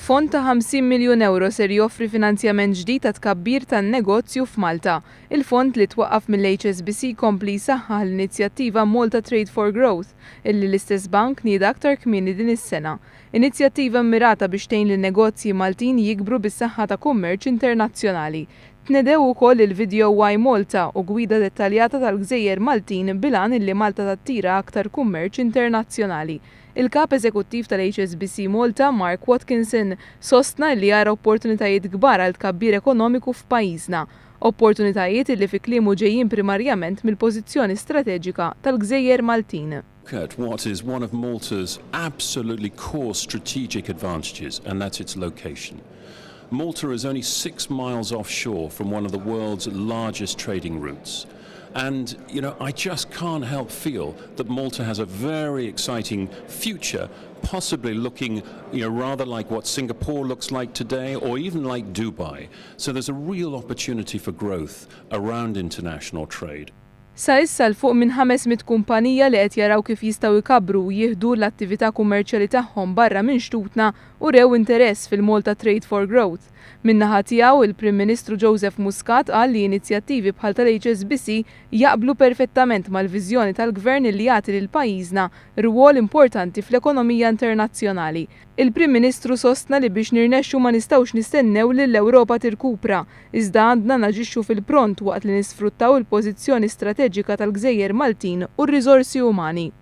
Fond ta' 50 miljun euro ser joffri finanzjament ġdid ta' tkabbir tan-negozju f'Malta. Il-fond li twaqqaf mill-HSBC kompli jsaħħaħ l-inizjattiva Malta Trade for Growth, illi l-istess bank nieda aktar kmieni din is-sena. Inizjattiva mmirata biex tgħin lin-negozji Maltin jikbru bis-saħħa ta' kummerċ internazzjonali. Tnedew ukoll il-video Why Malta u gwida dettaljata tal-Gżejjer Maltin bil-għan illi Malta tattira aktar kummerċ internazzjonali. Il-kap eżekuttiv tal-HSBC Malta, Mark Watkinson, sostna li jara opportunitajiet kbar għal tkabbir ekonomiku f'pajjiżna, opportunitajiet li fi kliemu ġejjin primarjament mill-pożizzjoni strateġika tal-Gżejjer Maltin. What is one of Malta's absolutely core strategic advantages, and that's its location. Malta is only 6 miles offshore from one of the world's largest trading routes. And, I just can't help feel that Malta has a very exciting future, possibly looking, rather like what Singapore looks like today, or even like Dubai. So there's a real opportunity for growth around international trade. Sa issa l-fuq minn 500 kumpanija li qed jaraw kif jistgħu jkabbru u jieħdu l-attività kummerċjali tagħhom barra minn xtutna u rew interess fil-Malta Trade for Growth. Min-naħa tiegħu il-Prim Ministru Joseph Muscat qal li inizjattivi bħal tal-HSBC jaqblu perfettament mal-vizjoni tal-Gvern li jagħti lil pajjiżna rwol importanti fl-ekonomija internazzjonali. Il-Prim Ministru sostna li biex nirnexxu ma nistgħux nistennew li l-Ewropa tirkupra, iżda għandna naġixxu fil-pront waqt li nisfruttaw il-pożizzjoni strateġika tal-Gżejjer Maltin u r-riżorsi umani.